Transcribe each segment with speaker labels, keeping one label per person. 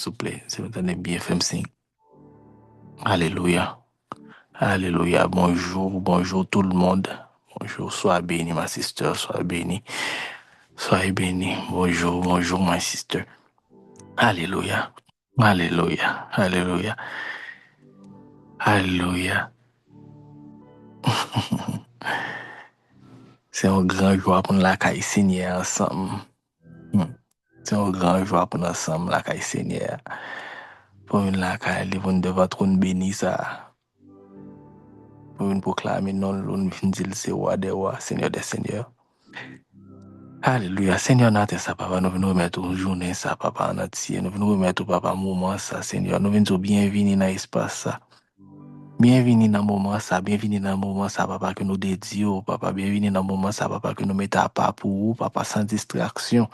Speaker 1: s'il vous plaît. Si vous entendez bien, faites signe. Alléluia. Alléluia. Bonjour, bonjour tout le monde. Bonjour, sois béni, ma sister, sois béni. Soyez béni. Bonjour, bonjour, ma sister. Alléluia. Alléluia. Alléluia. Alléluia. C'est un grand joie pour nous la caille Seigneur ensemble. C'est un grand joie pour nous ensemble la caille Seigneur. Pour nous la caille, pour nous devant trône béni ça. Pour nous proclamer non, nous dire c'est roi des rois, Seigneur des seigneurs. Alléluia. Seigneur, notre ça, papa, nous venons remettre une journée ça, papa, en entier. Nous venons remettre, papa, moment ça, Seigneur. Nous venons dire bienvenue dans l'espace ça. Bienvenue dans le moment ça, bienvenue dans le moment ça, papa, que nous dédions, papa, bienvenue dans le moment ça, papa, que nous mettons à part pour vous, papa, sans distraction,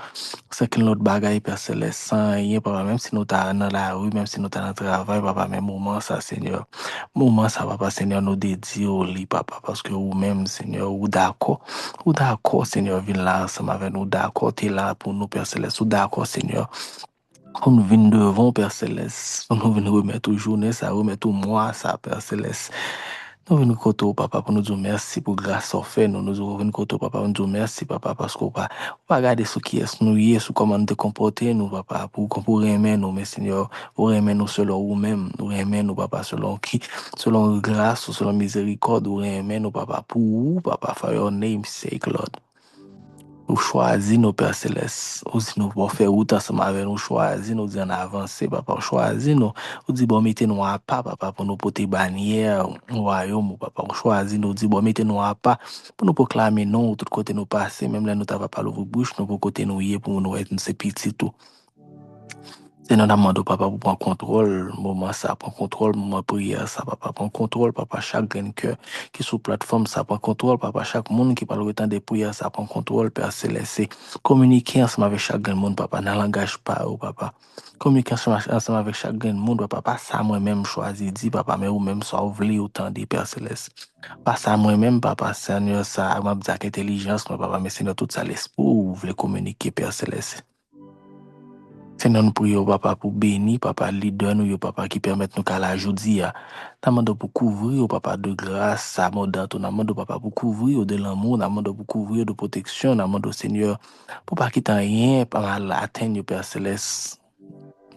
Speaker 1: sans que notre bagaille Père Céleste, sans rien, papa, même si nous sommes dans la rue, même si nous sommes dans le travail, papa, même moment ça, Seigneur. Moment ça, papa, Seigneur, nous dédions au lit, papa, parce que vous-même, Seigneur, ou d'accord, Seigneur, viens là ensemble avec nous, d'accord, tu es là pour nous, Père Céleste, ou d'accord, Seigneur. Quand nous venons devant, Père Céleste, nous venons remettre aux journées, ça remettre au mois, ça, Père Céleste. Nous venons côté au papa pour nous dire merci pour grâce au fait. Nous venons côté au papa pour nous dire merci, papa, parce qu'on pas regarder ce qui est nous y est, sous comment nous te comporter, nous, papa, pour aimer nous, mais Seigneur, pour aimer nous selon vous-même, nous aimer nous, papa, selon qui, selon grâce ou selon miséricorde, nous aimer nous, papa, pour vous, papa, for your name's sake, Lord. Nous choisissons nos Père Céleste. Aussi, nous pour faire route ensemble avec nous, choisissons, nous disons avancer, papa. Choisissons, nous disons, bon, mettez-nous à pas, papa, pour nous porter bannière, au royaume, papa. Choisissons, nous disons, bon, mettez-nous à pas, pour nous proclamer non, tout côté nous passer, même là, nous t'avons pas l'ouvre bouche, nous pour côté nous y est, pour nous être, c'est petit tout. C'est nous demandons, papa, pour prendre contrôle, moment ça, prendre contrôle, moment prière, ça, papa, prendre contrôle, papa, chaque grain cœur qui est sur plateforme, ça prend contrôle, papa, chaque monde qui parle autant de prières, ça prend contrôle, Père Céleste. Communiquer ensemble avec chaque grain monde, papa, dans le langage pas, papa. Communiquer ensemble avec chaque grain monde, papa, pas ça moi-même choisi, dit, papa, mais ou même ça, vous voulez autant de Père Céleste. Pas ça moi-même, papa, Seigneur, ça, m'a dit intelligence, papa, mais Seigneur, tout ça, l'esprit, vous voulez communiquer, Père Céleste. Seigneur, nous prions, papa, pour bénir, papa, leader, nous, papa, qui permet nous qu'à la journée, nous demandons pour couvrir, papa, de grâce, ça, nous demandons, papa, pour couvrir de l'amour, nous demandons pour couvrir de protection, nous demandons, Seigneur, pour pas quitter rien, pas mal atteindre, Père Céleste.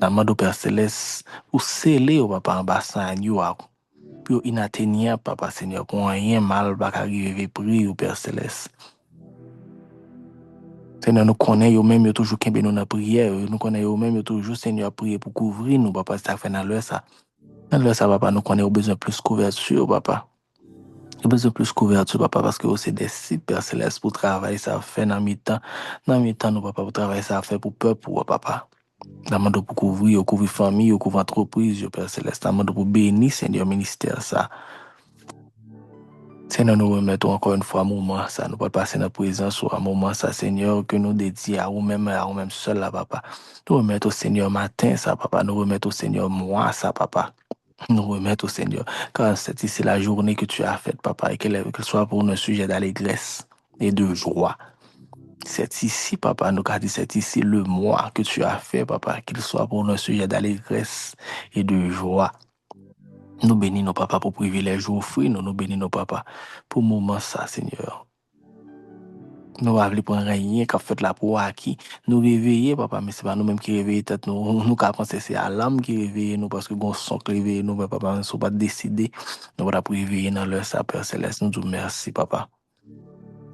Speaker 1: Nous demandons, Père Céleste, pour sceller, papa, en bassin, pour inatteignable, papa, Seigneur, pour rien mal, pas arriver, prier, Père Céleste. Seigneur, nous connaissons même toujours qui nous dans la prière. Nous connaissons même toujours, Seigneur, prier pour couvrir nous, papa, ça fait dans l'heure ça. Dans l'heure ça, papa, nous connaissons besoin de plus de couverture, papa. Nous besoin de plus de couverture, papa, parce que c'est des sites, Père Céleste, pour travailler, ça fait dans mi-temps. Dans mi-temps, nous, papa, pour travailler, ça fait pour peuple, papa. Nous demandons pour couvrir famille, couvrir entreprise, Père Céleste. Nous demandons pour bénir, Seigneur, ministère, ça. Seigneur, nous remettons encore une fois un moment, ça, nous pas passer dans la présence ou un moment, ça, Seigneur, que nous dédions à vous-même seul, là, papa. Nous remettons au Seigneur matin, ça, papa. Nous remettons au Seigneur moi, ça, papa. Nous remettons au Seigneur, car c'est ici la journée que tu as faite, papa, et qu'elle soit pour un sujet d'allégresse et de joie. C'est ici, papa, nous avons dit, c'est ici le mois que tu as fait, papa, qu'il soit pour un sujet d'allégresse et de joie. Nous bénissons nos papas pour privilège offrir, nous bénissons nos papas pour moment ça, Seigneur. Nous avons pour rien qu'a fait la pour qui nous réveiller, papa, mais c'est pas nous-mêmes qui réveillons tête nous. Nous qu'à penser c'est à l'âme qui réveille nous parce que bon son qui réveille nous, mais papa, nous ne sommes pas décidés. Nous voilà pour réveiller dans leur sa Père Céleste. Nous disons merci, papa.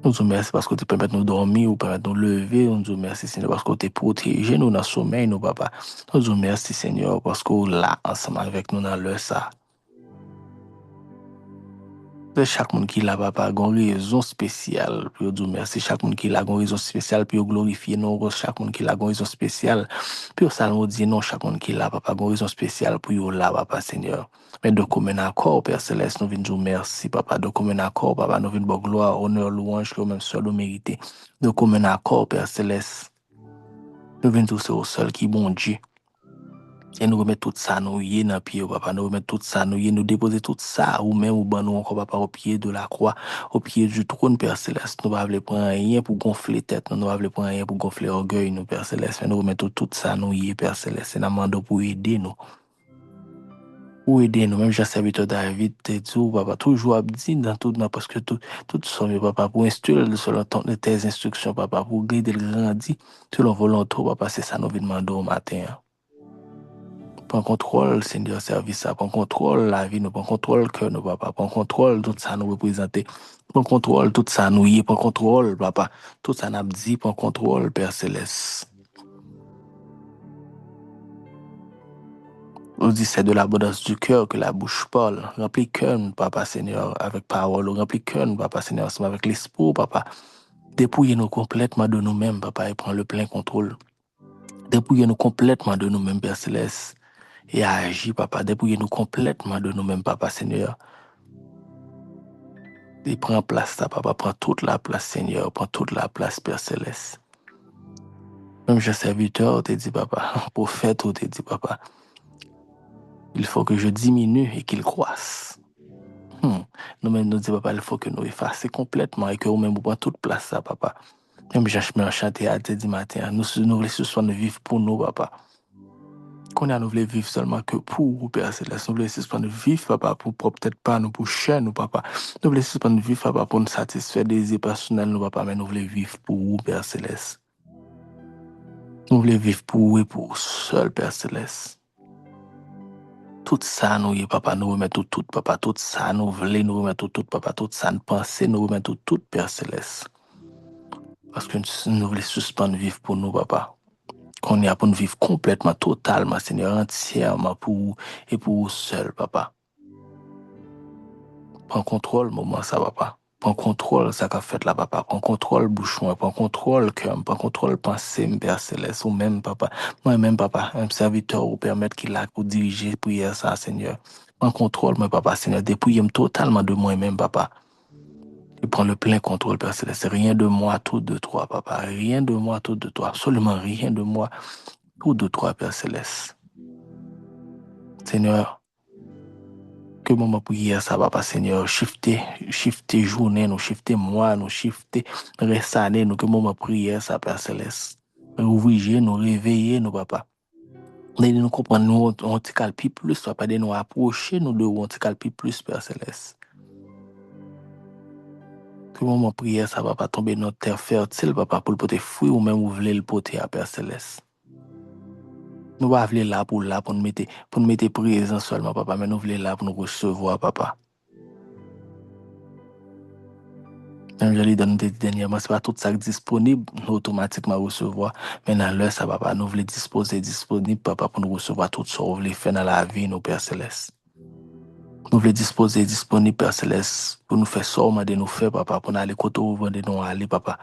Speaker 1: Nous disons merci parce que tu permets de nous dormir ou permets de nous lever. Nous disons merci, Seigneur, parce que tu protégé nous dans le sommeil, nous, papa. Nous disons merci, Seigneur, parce que là, ensemble avec nous dans leur ça. Chaque monde qui l'a, papa, a une raison spéciale pour dire merci. Chaque monde qui l'a une raison spéciale pour glorifier nous. Chaque monde qui l'a une raison spéciale pour ça nous dit non. Chaque monde qui l'a, papa, une raison spéciale pour là, papa, Seigneur. Mais de commun accord, Père Céleste, nous venons dire merci, papa. De commun accord, papa, nous venons dire gloire, honneur, louange, que même seul nous mériter. De commun accord, Père Céleste, nous venons dire c'est au seul qui bon Dieu. Et nous remettre tout ça, nous y dans pied, papa. Nous remettre tout ça, nous déposer tout ça, ou même, ou ben nous encore, papa, au pied de la croix, au pied du trône, Père Céleste. Nous ne voulons prendre rien pour gonfler tête, nous ne voulons prendre rien pour gonfler orgueil, nous, Père Céleste. Mais nous remettre tout ça, nous y Père Céleste. Et nous demandons pour aider nous. Pour aider nous, même j'ai serviteur David, t'es dit, papa, toujours à dire dans tout, parce que tout son, papa, pour instruire selon tes instructions, papa, pour guider le grandi, selon volonté, papa, c'est ça nous demandons au matin. Prends contrôle, Seigneur, service ça. Prends contrôle la vie, nous prends contrôle le cœur, nous, papa. Prends contrôle tout ça, nous représenter. Prends contrôle tout ça, nous y. Prends contrôle, papa. Tout ça, nous dit, prends contrôle, Père Céleste. On dit, c'est de l'abondance du cœur que la bouche parle. Remplis cœur, papa, Seigneur, avec parole. Remplis cœur, papa, Seigneur, ensemble avec l'esprit, papa. Dépouillez-nous complètement de nous-mêmes, papa, et prends le plein contrôle. Dépouillez-nous complètement de nous-mêmes, Père Céleste. Et agis, papa. Dépouillez-nous complètement de nous-mêmes, papa, Seigneur. Et prends place, ça, papa. Prends toute la place, Seigneur. Prends toute la place, Père Céleste. Même je serviteur, t'es dit, papa. Prophète, t'es dit, papa. Il faut que je diminue et qu'il croisse. Nous-mêmes, nous disons, papa, il faut que nous effacions complètement et que nous-mêmes, nous prenons toute place, ça, papa. Même j'ai chanté à te dit matin, nous voulons ce soir nous vivre pour nous, papa. Qu'on a nous voulons vivre seulement que pour Père Céleste. Nous voulons ce soir nous vivre, papa, pour peut-être pas nous pour cher, nous, papa. Nous voulons ce soir nous vivre, papa, pour nous satisfaire des désirs personnels, nous, papa, mais nous voulons vivre pour vous, Père Céleste. Nous voulons vivre pour vous et pour seul, Père Céleste. Tout ça, nous, papa, nous remettons tout, papa, tout ça, nous voulons, nous remettons tout, papa, tout ça, nous pensons, nous remettons tout, Père Céleste. Parce que nous voulons suspendre vivre pour nous, papa. Qu'on y a pour nous vivre complètement, totalement, Seigneur, entièrement pour vous et pour vous seul, papa. Prends contrôle, moment, ça, papa. Prends contrôle, ça qu'a fait là, papa. Prends contrôle, bouchon, prends contrôle, cœur, prends contrôle, pensée, Père Céleste, ou même, papa. Moi-même, papa, un serviteur, ou permettre qu'il a pour diriger prière, ça, Seigneur. Prends contrôle, moi, papa, Seigneur. Dépouille-moi totalement de moi-même, papa. Et prends le plein contrôle, Père Céleste. Rien de moi, tout de toi, papa. Rien de moi, tout de toi. Absolument rien de moi, tout de toi, Père Céleste. Seigneur, que moment prière, ça, papa, Seigneur. Shifter journée, nous shifter mois, nous shifter reste année, nous, que moment prière, ça, Père Céleste. Ouvrir, nous réveiller, nous, papa. Nous comprendre, nous, on te calpie plus, papa, de nous approcher, nous, de on te calpie plus, Père Céleste. Que moment prière, ça va pas tomber dans notre terre fertile, papa, pour le porter fruit ou même ouvrir le porter à Père Céleste. Nous ne voulons là pour nous mettre présent seulement, papa, mais nous voulons là pour nous recevoir, papa. Même je l'ai donné dernièrement, ce n'est pas tout ça disponible, nous automatiquement recevoir. Mais dans l'heure, ça, papa, nous voulons disposer disponible, papa, pour nous recevoir tout ce qu'on veut faire dans la vie, nos Père Céleste. Nous voulons disposer disponible, Père Céleste, pour nous faire ça, de nous faire, papa, pour nous aller côté où de nous aller, papa.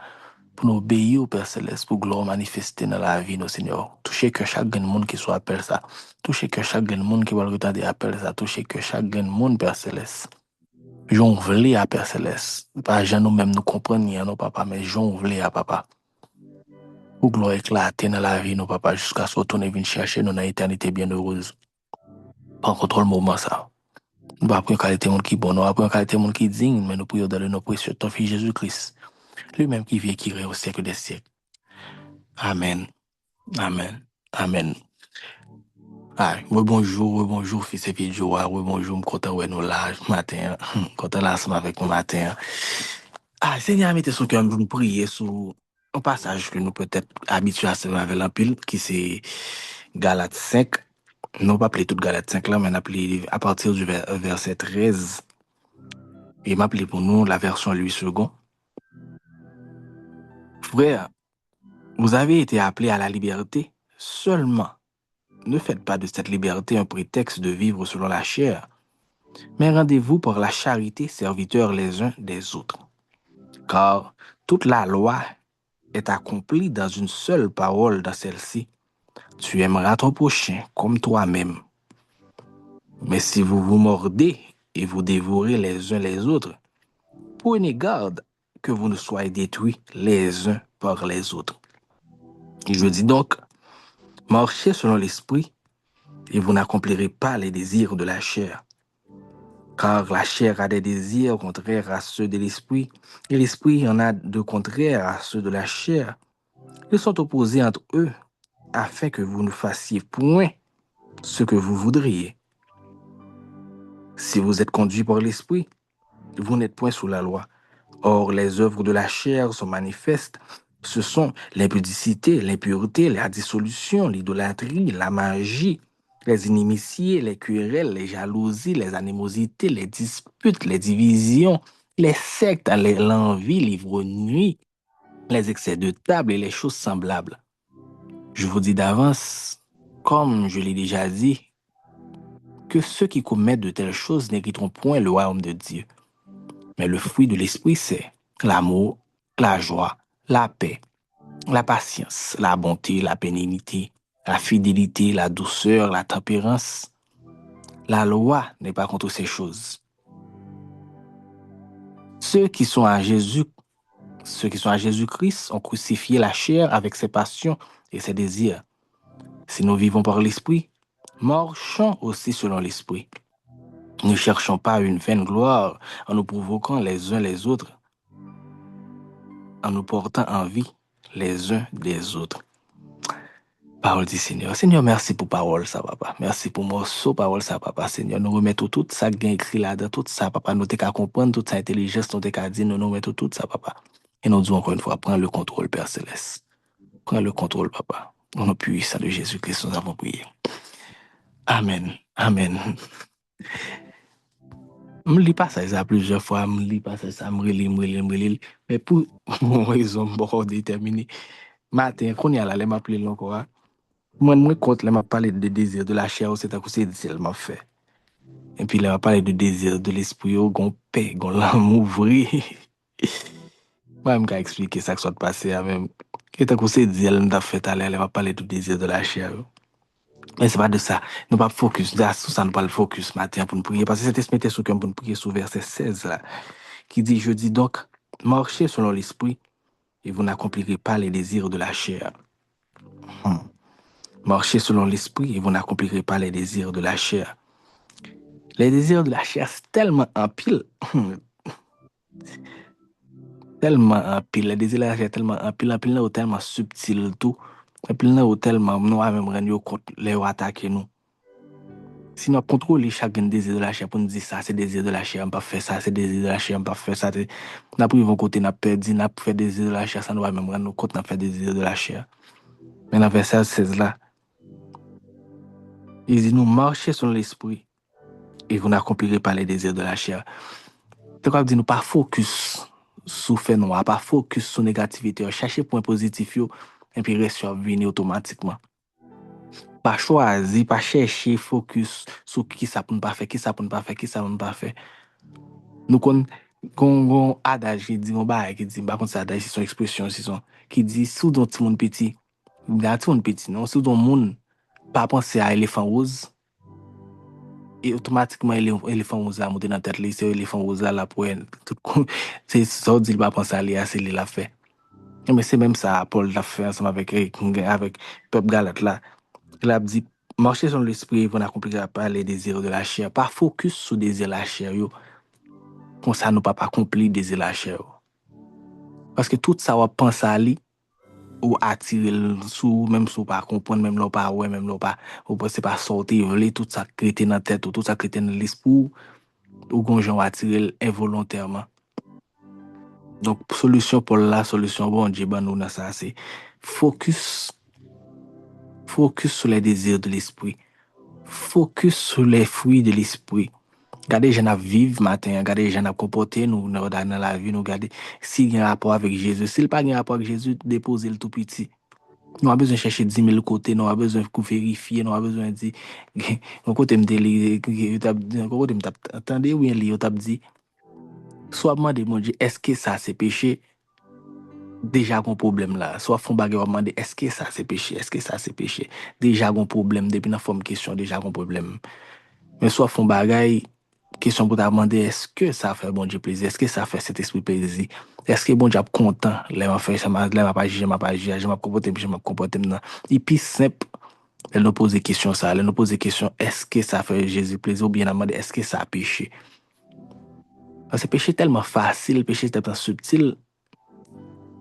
Speaker 1: Pour nous obéir au Père Céleste, pour gloire manifester dans la vie, nos Seigneur. Toucher que chaque monde qui soit appelé ça. Toucher que chaque monde qui va le retarder appelle ça. Toucher que chaque monde, Père Céleste. J'en voulais à Père Céleste. Pas jamais nous-mêmes nous comprenons, non, papa, mais j'en voulais à papa. Pour gloire éclater dans la vie, nos papa, jusqu'à ce qu'on vienne chercher dans l'éternité bienheureuse. Pas contrôle le moment, ça. Nous pas prendre qualité monde qui bon, nous pas prendre qualité monde qui digne, mais nous prions dans le nom précieux de ton Fils Jésus-Christ. Lui-même qui vit et qui règne au siècle des siècles. Amen. Amen. Amen. Ah, bonjour, fils et filles de Joie. Bonjour, content de nous là, matin. Content là, ensemble avec nous matin. Ah, Seigneur, mettez son cœur, nous prier sur un passage que nous peut-être habitués à se avec l'empile, qui c'est Galates 5. Nous pas appelé tout Galates 5 là, mais on a appelé à partir du verset 13. Et m'a appelé pour nous la version 8 secondes. Frère, vous avez été appelés à la liberté seulement. Ne faites pas de cette liberté un prétexte de vivre selon la chair, mais rendez-vous par la charité serviteurs les uns des autres. Car toute la loi est accomplie dans une seule parole dans celle-ci. Tu aimeras ton prochain comme toi-même. Mais si vous vous mordez et vous dévorez les uns les autres, prenez garde que vous ne soyez détruits les uns par les autres. Je dis donc, marchez selon l'esprit et vous n'accomplirez pas les désirs de la chair. Car la chair a des désirs contraires à ceux de l'esprit, et l'esprit en a de contraires à ceux de la chair. Ils sont opposés entre eux, afin que vous ne fassiez point ce que vous voudriez. Si vous êtes conduit par l'esprit, vous n'êtes point sous la loi. Or, les œuvres de la chair sont manifestes. Ce sont l'impudicité, l'impureté, la dissolution, l'idolâtrie, la magie, les inimitiés, les querelles, les jalousies, les animosités, les disputes, les divisions, les sectes, l'envie, l'ivrognerie, les excès de table et les choses semblables. Je vous dis d'avance, comme je l'ai déjà dit, que ceux qui commettent de telles choses n'hériteront point le royaume de Dieu. Mais le fruit de l'esprit, c'est l'amour, la joie, la paix, la patience, la bonté, la bénignité, la fidélité, la douceur, la tempérance. La loi n'est pas contre ces choses. Ceux qui sont à Jésus-Christ ont crucifié la chair avec ses passions et ses désirs. Si nous vivons par l'esprit, marchons aussi selon l'esprit. Ne cherchons pas une vaine gloire en nous provoquant les uns les autres, en nous portant envie les uns des autres. Parole du Seigneur. Seigneur, merci pour parole, ça, papa. Merci pour morceau, parole, ça, papa. Seigneur, nous remettons tout ça qui est écrit là-dedans, tout ça, papa. Nous t'es qu'à comprendre, toute sa intelligence, nous t'es qu'à dire, nous remettons tout ça, papa. Et nous disons encore une fois, prends le contrôle, Père Céleste. Prends le contrôle, papa. Au nom puissant de Jésus-Christ, nous avons prié. Amen. Amen. Je ne lis pas ça plusieurs fois, je ne lis pas ça, je relis. Mais pour une raison beaucoup déterminée, matin, quand il y a là, je m'appelle encore. Moi, quand je m'a parlé de désir de la chair, c'est à cause de ce m'a fait. Et puis, là, m'a parlé de désir de l'esprit, gon paix, gon l'amour vrai. Moi, je vais expliquer ça que soit passé à même. Et à cause de ce elle m'a fait aller, elle m'a parlé du désir de la chair. Mais c'est pas de ça. Nous pas focus. Sur ça, nous pas le focus matin pour nous prier. Parce que cet esprit était sur cœur pour nous prier sous verset 16 là, qui dit, je dis donc, marchez selon l'esprit et vous n'accomplirez pas les désirs de la chair. Marchez selon l'esprit et vous n'accomplirez pas les désirs de la chair. Les désirs de la chair, c'est tellement en pile. Tellement en pile. Les désirs de la chair, tellement en pile, là, tellement subtil tout. Et puis là, tellement, nous, même rendre compte, les attaquer nous. Si nous contrôlons chaque désir de la chair pour nous dire ça, c'est désir de la chair, on ne peut pas faire ça, c'est désir de la chair, on ne peut pas faire ça. Nous pris mon côté, nous perdu, nous fait désir de la chair, ça nous va même rendre compte, nous fait désir de la chair. Mais dans verset 16 là, il dit, nous marchez sur l'esprit et vous n'accomplirez pas les désirs de la chair. C'est quoi dire nous pas focus sur fait noir, pas focus sur négativité, chercher point positif yo, et puis reste venir automatiquement. Pas choisir, pas chercher focus sur qui ça pour ne pas faire, qui ça pour ne pas faire, qui ça pour ne pas faire. Nous qu'on adage qui dit on bail qui dit par contre ça adage c'est son expression c'est son qui dit sous don petit monde petit, dans tout monde petit non, sous don monde pas penser à éléphant rose. Et automatiquement, l'éléphant rose a monté dans la tête, c'est l'éléphant rose là pour c'est ça, dit pas penser à lui, c'est lui l'a fait. Mais c'est même ça, Paul l'a fait ensemble avec le peuple Galate là. Il a dit, marchez sur l'esprit, vous n'accomplirez pas les désirs de la chair. Pas focus sur les désirs de la chair, yo. Comme ça, nous pas accomplir les désirs de la chair. Parce que tout ça, on pense à lui, ou attirer sous, même si on pas comprendre, même là, pas, ouais, même là, pas, ou c'est pas sortir, tout ça créé dans la tête, ou tout ça créé dans l'esprit. Ou gonjon attirer involontairement. Donc, solution pour la solution, bon Dieu, ben nous, dans ça, c'est focus sur les désirs de l'esprit. Focus sur les fruits de l'esprit. Regardez, les gens vivent matin, regardez, les gens comporter nous dans la vie, nous regardez s'il y a un rapport avec Jésus. S'il n'y a pas un rapport avec Jésus, déposez le tout petit. Nous avons besoin de chercher 10 000 côtés, nous avons besoin de vérifier, nous avons besoin de dire, côté attendez, oui, il y dit, soit demander, mon Dieu, est-ce que ça c'est péché? Déjà un problème là. Soit font bagarre demander, est-ce que ça c'est péché? Est-ce que ça c'est péché? Déjà un problème, depuis dans forme question, déjà un problème. Mais soit font bagarre, question pour demander, est-ce que ça fait bon Dieu plaisir? Est-ce que ça fait cet esprit plaisir? Est-ce que bon Dieu est content? Là, m'a fait ça, là, m'a pas jugé, je m'a comporté, non. Et puis simple, Elle nous pose des questions ça, elle nous pose des questions, est-ce que ça fait Jésus plaisir ou bien elle demande, est-ce que ça a péché? Parce que péché est tellement facile, péché est tellement subtil.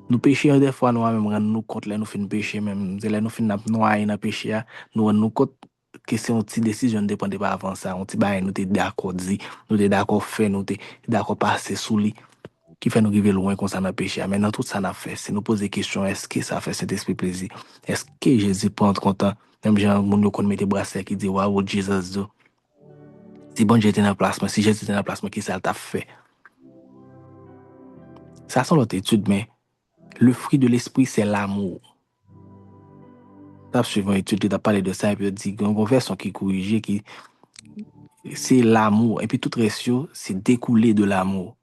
Speaker 1: Nous péchons des fois, nous-mêmes, rendre nous compte, là, nous faisons péché même. C'est là, nous faisons noyer dans le péché, nous rendons nous compte que c'est une petite décision ne dépendait pas avant ça. On dit, bah, nous sommes d'accord, dit, nous sommes d'accord, fait, nous sommes d'accord, passer sous lui, qui fait nous arriver loin concernant le péché. Maintenant, tout ça, n'a fait. Si nous posons des questions, est-ce que ça fait cet esprit plaisir? Est-ce que Jésus prend compte? Même gens, nous qu'on met des bracelets qui disent, waouh, Jesus, do. Si bon Dieu était dans le placement, si Jésus était dans le placement, qui ça t'a fait? Ça, c'est l'autre étude, mais le fruit de l'esprit, c'est l'amour. T'as suivant étude, tu as parlé de ça, et puis tu dit, une version qui corrige, qui, c'est l'amour. Et puis tout ratio, c'est découlé de l'amour.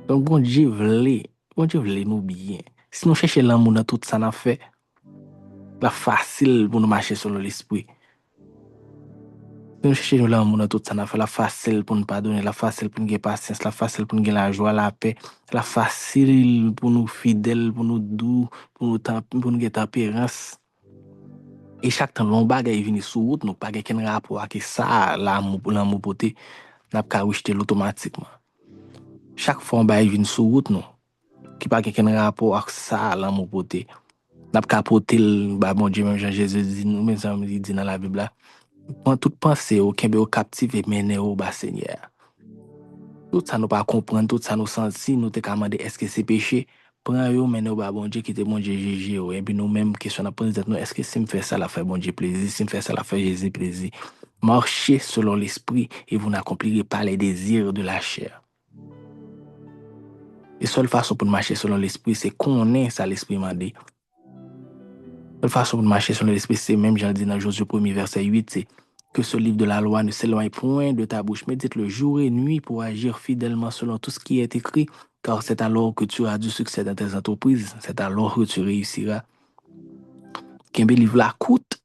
Speaker 1: Donc, bon Dieu voulait nous bien. Si nous cherchons l'amour dans tout ça, n'a fait, la facile pour nous marcher sur l'esprit. Si nous cherchons l'amour dans tout ça, n'a fait, la facile pour nous pardonner, la facile pour nous gagner patience, la facile pour nous gagner la joie, la paix, la facile pour nous fidèles, pour nous doux, pour nous gagner tempérance. Et chaque temps, l'on bagaille vient sur route, nous pas aucun rapport avec ça, l'amour beauté, n'a pas rejeter automatiquement. Chaque fois, on bagaille vient sur route, nous, qui pas aucun rapport avec ça, l'amour beauté. N'a pas porter bah bon Dieu, même Jean-Jésus dit, nous, même ça, il dit dans la Bible là, prends toute pensée au Kembe au captif et mener au bas Seigneur. Tout ça, nous pas comprendre, tout ça, nous sentir, nous te demander est-ce que c'est péché? Prends yo, mener au bas bon Dieu, qui te bon Dieu, Jésus, et puis nous-mêmes, question à poser, nous, est-ce que si me fait ça, la fait bon Dieu plaisir? Si me fait ça, la fait Jésus plaisir? Marchez selon l'esprit et vous n'accomplirez pas les désirs de la chair. Et seule façon pour marcher selon l'esprit, c'est qu'on ait ça l'esprit m'a dit. La façon de marcher selon l'esprit, c'est même, j'en dis dans Josué 1er, verset 8, c'est que ce livre de la loi ne s'éloigne point de ta bouche. Médite le jour et nuit pour agir fidèlement selon tout ce qui est écrit, car c'est alors que tu auras du succès dans tes entreprises, c'est alors que tu réussiras. Qu'un bel livre la coûte,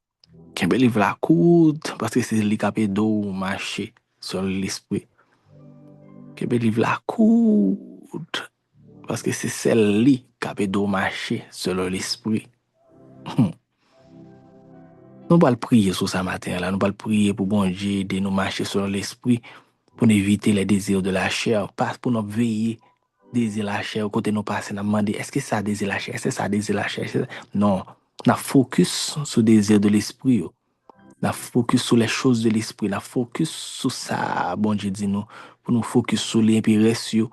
Speaker 1: parce que c'est le capé d'eau marcher sur l'esprit. Qu'un bel livre la coûte, parce que c'est celle-là capé d'eau marcher selon l'esprit. Nous allons prier sur ça matin là, nous allons prier pour bon Dieu de nous marcher sur l'esprit pour éviter les désirs de la chair, pas pour nous veiller désir la chair côté nous passer nous demander est-ce que ça désir la chair, est-ce que ça désir la chair, non, nous focus sur le désir de l'esprit, nous focus sur les choses de l'esprit, nous focus sur ça bon Dieu dit nous pour nous focus sur l'impération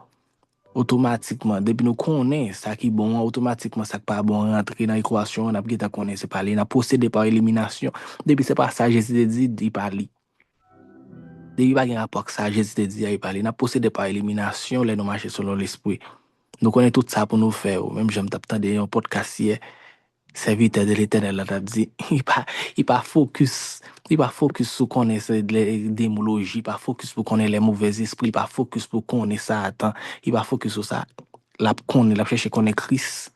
Speaker 1: automatiquement depuis nous connaissons ça qui est bon automatiquement ça qui pas bon rentrer dans l'équation on a bien connaître c'est parler n'a procédé par élimination depuis c'est pas ça Jésus dit il parle depuis pas un rapport avec ça Jésus dit il parle n'a procédé par élimination les nous marcher selon l'esprit nous connaissons tout ça pour nous faire même j'aime t'attendre un podcast hier serviteur de l'Éternel là t'a dit il pas focus sur connaître les démologie pas focus pour connaître les mauvais esprits pas focus pour connaître ça attends il pas focus sur ça la chercher connaître Christ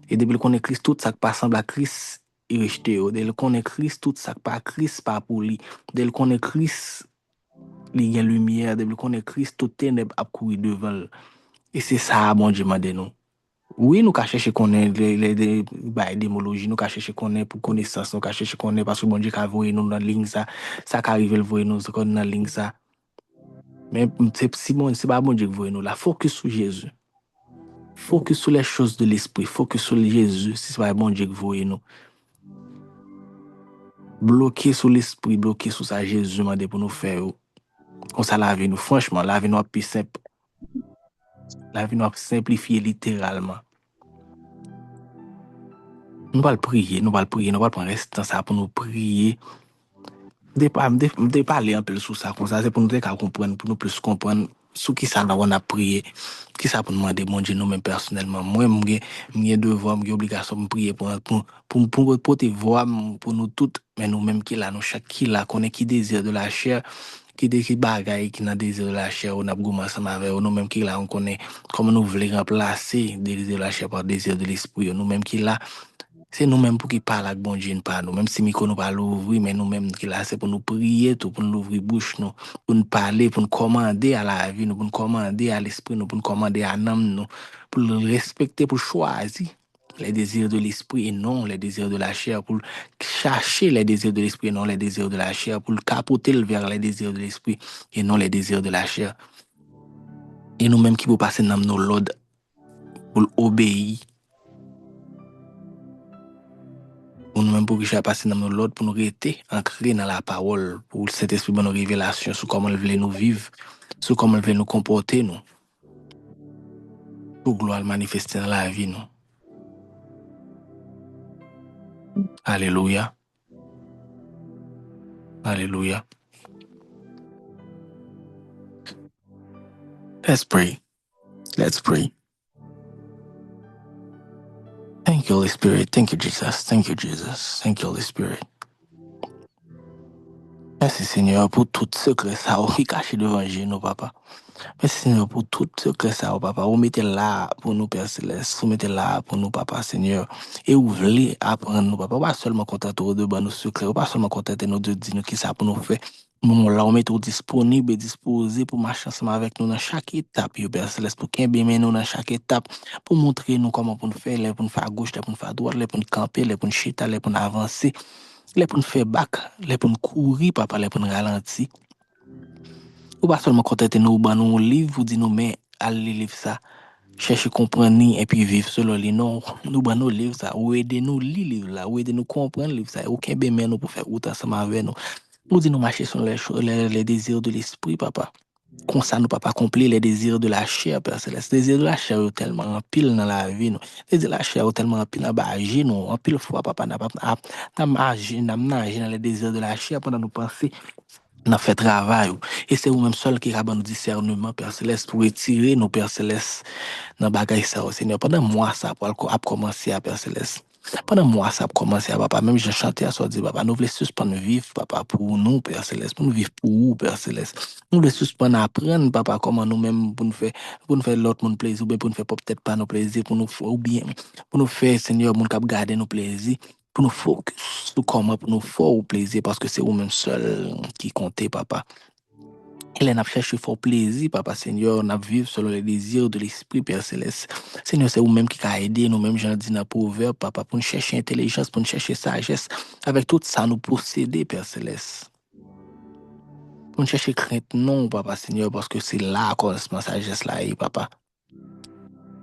Speaker 1: et depuis qu'on est Christ tout ça qui pas semble à Christ il rejette dès qu'on est Christ tout ça qui pas Christ pas pour lui dès qu'on est Christ il y a lumière dès qu'on est Christ tout ténèbres a courir devant et c'est ça bon Dieu m'a dit nous. Oui, nous qu'à chercher qu'on est les démologie, nous qu'à chercher qu'on est pour connaissance, nous qu'à chercher qu'on est parce que bon Dieu qu'a voyé nous dans la ligne ça qu'arrive le voyer nous dans la ligne ça. Mais c'est pas bon Dieu qui voyé nous là, focus sur Jésus. Focus sur les choses de l'esprit, focus sur Jésus, si c'est pas bon Dieu qui voyé nous. Bloquer sur l'esprit, bloquer sur ça Jésus m'a pour nous faire comme ça la vie nous franchement, la vie nous plus simple. La vie nous simplifier littéralement. Nous allons prier, nous allons prendre reste ça pour nous prier. De parler un peu sur ça, comme ça, c'est pour nous comprendre, pour nous plus comprendre sur qui ça on a prié, qui ça pour nous demander, mon Dieu, nous-mêmes personnellement. Moi, j'ai devoir, j'ai obligation de prier pour porter voix pour nous toutes, mais nous-mêmes qui là, nous chaque qui là, qu'on est qui désire de la chair, qui bagaille, qui n'a désir de la chair, on a goûté ensemble avec nous-mêmes qui là, on connaît comment nous voulons remplacer le désir de la chair par le désir de l'esprit, nous-mêmes qui là, c'est nous-mêmes pour qui parle avec bon Dieu, pas nous. Même si micro nous pas l'ouvrir, mais nous-mêmes qui là, c'est pour nous prier, tout, pour nous ouvrir bouche, nous, pour nous parler, pour nous commander à la vie, nous, pour nous commander à l'esprit, nous, pour nous commander à l'âme, nous, pour le respecter, pour choisir. les désirs de l'esprit et non les désirs de la chair, pour chercher les désirs de l'esprit et non les désirs de la chair, pour capoter vers les désirs de l'esprit et non les désirs de la chair. Et nous-mêmes qui vous passer dans nos l'ordre pour obéir, pour nous-mêmes pour que passer dans nos l'ordre, pour nous rester ancrés dans la parole, pour cet esprit de nos révélations sur comment il veut nous vivre, sur comment il veut nous comporter, nous, pour gloire manifester dans la vie, nous. Alléluia. Alléluia. Let's pray. Let's pray. Thank you, Holy Spirit. Thank you, Jesus. Thank you, Jesus. Thank you, Holy Spirit. Merci, Seigneur, pour tout secret ça qui est caché devant nous, papa. Merci, Seigneur, pour tout secret ça, papa. Vous mettez là pour nous, Père Céleste. Vous mettez là pour nous, papa, Seigneur. Et vous voulez apprendre nous, papa. Pas seulement contenter de nos secrets, pas seulement contenter nous de dire nous qui ça pour nous faire. Nous, là, on met tout disponible et disposé pour marcher ensemble avec nous dans chaque étape, Père Céleste, pour qu'il bien nous dans chaque étape, pour montrer nous comment pour nous faire, pour nous faire à gauche, pour nous faire à droite, pour nous camper, pour nous chuter, pour nous avancer, pour nous faire back, pour nous courir, papa, pour nous ralentir. Ou pas seulement contenter nous, bah, nous livre, vous dit nous, mais allez lire ça, chercher comprendre et puis vivre selon les noms. Nous, bah, nous livre ça, ou aider nous lire livre là, ou aider nous comprendre livre ça, aucun bien nous pour faire route ensemble avec nous. Nous dit nous marcher sur les désirs de l'esprit, papa. Comme ça, nous papa accomplir les désirs de la chair, Père Céleste. Les désirs de la chair sont tellement en pile dans la vie, nous. Les désirs de la chair sont tellement en pile dans la vie, nous. En pile fois, papa, n'a nagé dans les désirs de la chair pendant nous penser, n'a fait travail. Et c'est vous-même seul qui a nous discernement, Père Céleste, pour retirer nos Père Céleste dans bagaille ça, Seigneur. Pendant moi, ça a commencé à Père Céleste. Pendant moi, ça a commencé à papa. Même j'ai chanté à soi, dit papa, nous voulons suspendre vivre, papa, pour nous, Père Céleste. Pour nous vivre pour vous, Père Céleste. Nous voulons suspendre apprendre, papa, comment nous-mêmes, pour nous faire l'autre monde plaisir, ou bien pour nous faire peut-être pas nos plaisirs, pour nous, ou bien, pour nous faire, Seigneur, nous cap garder nos plaisirs, pour nous focus sur comment, pour nous faire au plaisir, parce que c'est vous-même seul qui comptez, papa. Il n'a cherché fort plaisir, papa Seigneur, n'a vivre selon les désirs de l'Esprit, Père Céleste. Seigneur, c'est vous-même qui a aidé nous-mêmes, j'en dis dans le proverbe, papa, pour nous chercher intelligence, pour nous chercher sagesse. Avec tout ça, nous posséder, Père Céleste. Pour nous chercher crainte, non, papa Seigneur, parce que c'est là qu'on la sagesse là, papa.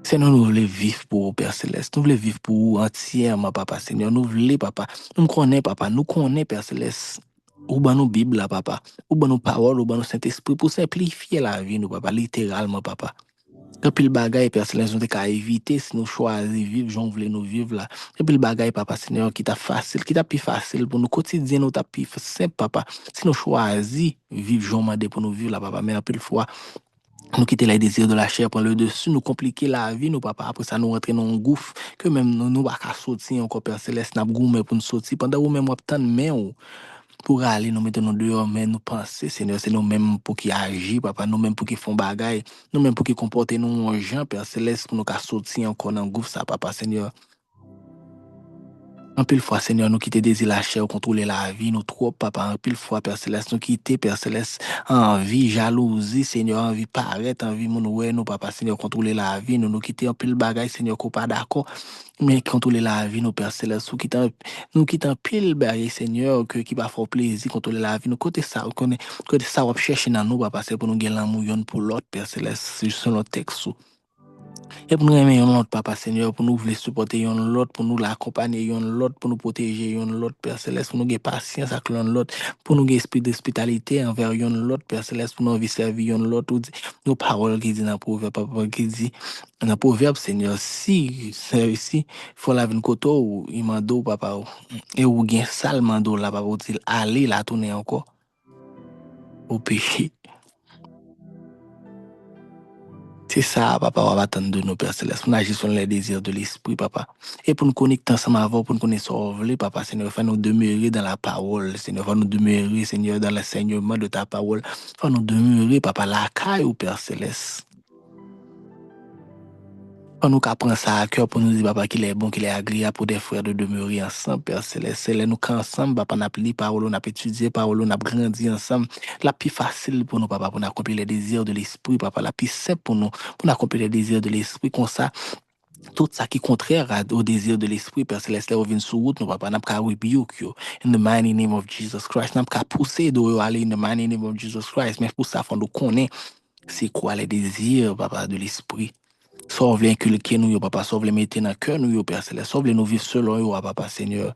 Speaker 1: Seigneur, nous voulons vivre pour vous, Père Céleste. Nous voulons vivre pour vous entièrement, papa Seigneur. Nous voulons, papa. Nous connaissons, papa. Nous connaissons, Père Céleste. Ou ben nous Bible là, papa. Ou ben nous paroles, ou ben nous Saint-Esprit pour simplifier la vie, nous, papa. Littéralement, papa. Et puis le bagage, Père Céleste, nous avons éviter si nous choisissons vivre, j'en voulais nous vivre là. Et puis le bagage, papa Seigneur, qui t'a facile, qui t'a plus facile pour nous quotidien, nous t'a plus simple, papa. Si nous choisissons vivre, j'en demande pour nous vivre là, papa. Mais un peu le fois, nous quitter les désirs de la chair, prendre le dessus, nous compliquer la vie, nous, papa. Après ça, nous rentrer dans un gouffre, que même nous, pas qu'à sortir encore, Père Céleste, n'a goûté pour nous sortir. Pendant où même, on tant de main, pour aller nous mettre nous dehors, mais nous penser, Seigneur, c'est nous-mêmes pour qui agir, papa, nous-mêmes pour qui font bagaille, nous-mêmes pour qui comporter nous en gens, Père Céleste, pour nous qu'à sortir encore dans le gouffre, ça, papa, Seigneur. En pile fois, Seigneur, nous quitter désir la chair, contrôler la vie, nous trop, papa, en pile fois, Père Céleste, nous quitter, Père Céleste, envie, jalousie, Seigneur, envie paraître, envie, nous, papa, Seigneur, contrôler la vie, nous quitter en pile bagaille, Seigneur, qu'on pas d'accord, mais contrôler la vie, nous, Père Céleste, nous quitter pile bagaille, Seigneur, qui va faire plaisir, contrôler la vie, nous, côté ça, côté ça, on cherche dans nous, papa, c'est pour nous gagner l'amour, pour l'autre, Père Céleste, c'est juste notre texte. Et pour nous aimer l'autre, papa Seigneur, pour nous vouloir supporter l'autre, pour nous l'accompagner l'autre, pour nous protéger l'autre, Père Céleste, pour nous avoir patience avec l'autre, pour nous avoir esprit d'hospitalité envers l'autre, Père Céleste, pour nous envie servir l'autre, nos paroles qui disent dans le proverbe, papa, qui dit dans le proverbe, Seigneur, si, faut laver une coteau, il m'a dit, papa, et ou bien sale mando là, papa, dit, allez la tourner encore au péché. C'est ça, papa, on va attendre de nos Père Céleste. On agit sur les désirs de l'esprit, papa. Et pour nous connecter ensemble avant, pour nous connaître sauver, papa, Seigneur, fais nous demeurer dans la parole, Seigneur, fais nous demeurer, Seigneur, dans l'enseignement de ta parole. Fais nous demeurer, papa, la caille au Père Céleste. On nous prend ça à cœur pour nous dire, papa, qu'il est bon, qu'il est agréable pour des frères de demeurer ensemble, Père Céleste. C'est là, nous, ensemble, papa, on a appris parole, on a étudié parole, on a grandi ensemble. La plus facile pour nous, papa, pour nous accomplir les désirs de l'esprit, papa, la plus simple pour nous accomplir les désirs de l'esprit, comme ça. Tout ça qui est contraire au désir de l'esprit, Père Céleste, là, revient sur route, nous, papa, n'a pas rebuke you. In the mighty name of Jesus Christ, n'a pas pousser de aller in the mighty name of Jesus Christ. Mais pour ça, faut nous connaître c'est quoi les désirs, papa, de l'esprit. Sauve les inculquer nous, yo, papa, sauve les mettre dans le cœur, nous, yo, Père Céleste, sauve les nous vivre selon yo, papa, Seigneur.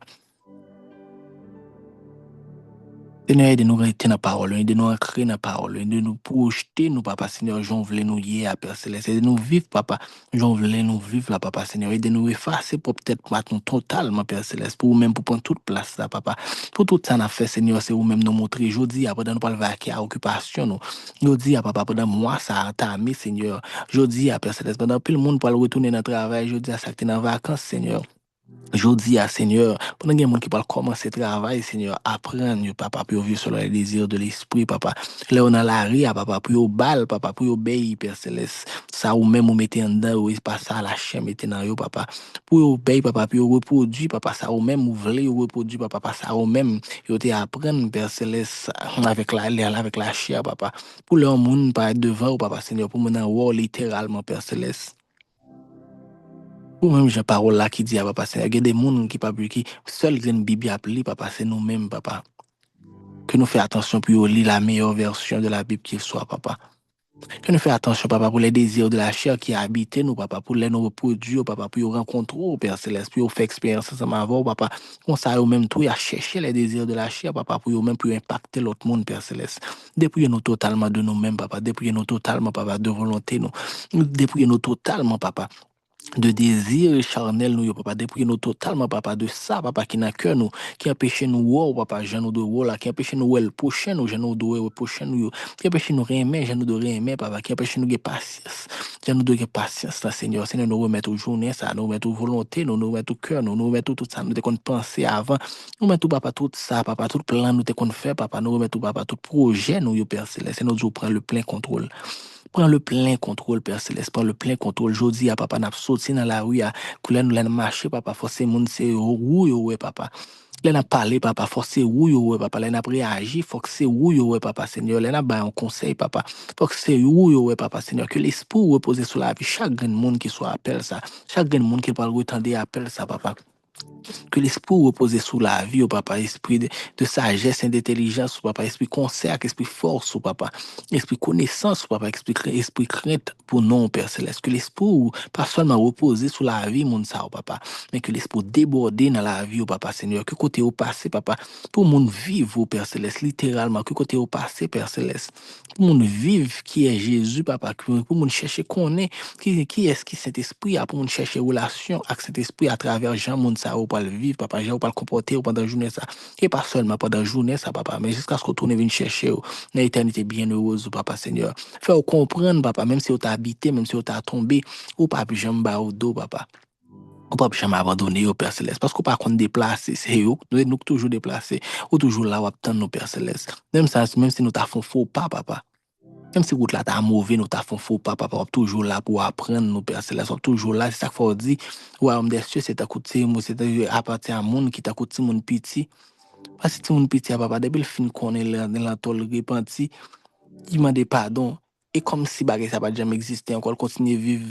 Speaker 1: Seigneur, aide-nous à rester dans la parole, aide-nous à créer dans la parole, aide-nous projeter, nous, papa, Seigneur, j'en voulais nous y à Père Céleste, aide-nous vivre, papa, j'en voulais nous vivre, là, papa, Seigneur, aide-nous effacer pour peut-être maintenant totalement, Père Céleste, pour vous-même, pour prendre toute place, là, papa. Pour tout ça, on a fait, Seigneur, c'est vous-même nous montrer, je dis, après, nous pas le vaquer à occupation, nous. Je dis, papa, pendant moi, ça a entamé, Seigneur. Je dis, Père Céleste, pendant tout le monde pour le retourner dans le travail, je dis, à ça que tu es en vacances, Seigneur. Je dis à Seigneur, pendant qu'il y a des gens qui parlent commencer le travail, Seigneur, apprendre, papa, pour vivre selon les désirs de l'esprit, papa. Là, on a la ria, papa, pour yo bal, papa, pour yo obéir, Père Céleste. Ça, ou même, ou mettez en dedans, ou pas ça, la chaîne, mettez dans yo, papa. Pour yo obéir, papa, pour yo reproduire, papa, ça, ou même, ou voulez yo reproduire, papa, ça, ou même, yo te apprendre, Père Céleste, avec la chair, papa. Pour le monde, pas être devant, papa, Seigneur, pour mon en littéralement, Père Céleste. Ou même j'ai parole là qui dit à papa, c'est il y a des gens qui pas qui seul une Bible appelée papa, c'est nous-mêmes papa. Que nous fait attention pour lire la meilleure version de la Bible qui soit papa. Que nous fait attention papa pour les désirs de la chair qui habitent nous papa, pour les nous reproduire papa, pour rencontrer au Père Céleste, pour faire expérience ensemble avec papa. On ça au même tout à chercher les désirs de la chair papa, pour même pour impacter l'autre monde Père Céleste. Dépouiller-nous totalement de nous-mêmes papa, dépouiller-nous totalement papa de volonté nous. Dépouiller-nous totalement papa de désir charnel nous, yo, papa, dépouiller nous totalement, papa, de ça, papa, qui n'a cœur nous, qui empêche nous, wow, papa, j'en nous de wow, là, qui empêche nous, le prochain, nous, j'en nous de le prochain, nous, yo, qui empêche nous reimer, j'en nous de reimer, papa, qui empêche nous de patience, j'en nous de patience, là, Seigneur, Seigneur, nous remettre aux journées, ça, nous remettre aux volontés, nous remettre au cœur, nous remettre tout ça, nous te qu'on penser avant, nous remettre papa, tout ça, papa, tout plan, nous te qu'on fait, papa, nous remettre papa, tout projet, nous, yo, Père Céleste, nous prend le plein contrôle. Prends le plein contrôle, Père Céleste, prends le plein contrôle. Jodi, à papa, n'a sorti dans la rue, à couler nous l'en marcher, papa, forcer moun, c'est rouille, ouais, papa. L'en a parlé, papa, forcer rouille, ouais, papa. L'en a réagi, faut que c'est rouille, ouais, papa, Seigneur. L'en a ba un conseil, papa. Faut que c'est rouille, ouais, papa, Seigneur. Que l'esprit repose sur la vie. Chaque grand monde qui soit appel ça. Chaque grand monde qui parle retendre appel ça, papa. Que l'esprit repose sous la vie, au papa, esprit de sagesse et d'intelligence, au papa, esprit concert, esprit force, au papa, esprit connaissance, au papa, esprit crainte pour non, Père Céleste. Que l'esprit, pas seulement reposer sous la vie, mon ça, au papa, mais que l'esprit déborder dans la vie, au papa, Seigneur. Que côté au passé, papa, pour mon vivre, au Père Céleste, littéralement, que côté au passé, Père Céleste. Pour mon vivre qui est Jésus, papa, pour mon chercher qu'on est, qui est-ce qui cet esprit a pour mon chercher relation avec cet esprit à travers Jean, mon ça, pas le vivre, papa, j'ai pas le comporter pendant la journée ça. Et pas seulement pendant la journée ça, papa, mais jusqu'à ce que tu viennes chercher dans l'éternité bienheureuse, papa Seigneur. Fais comprendre, papa, même si tu as habité, même si tu as tombé, ou pas plus jamais au dos, papa. Ou pas plus jamais abandonner au Père Céleste. Parce qu'on pas qu'on déplacer, c'est eux, nous toujours déplacés, ou toujours là où attendre nos Père Céleste. Même ça, même si nous t'avons faux pas, papa. Même si route là t'a mauvais, nous t'a fait faux pas, papa, on est toujours là pour apprendre, nous, Père Céleste, on est toujours là, c'est ça qu'il faut dire. Ouais, homme des cieux, c'est ta côté, moi, c'est appartient à monde qui t'a côté mon petit. Parce que mon petit, papa, depuis le fin qu'on est là, dans la tôle repenti, il demande pardon. Et comme si bagay ça pas jamais existé, encore continuer à vivre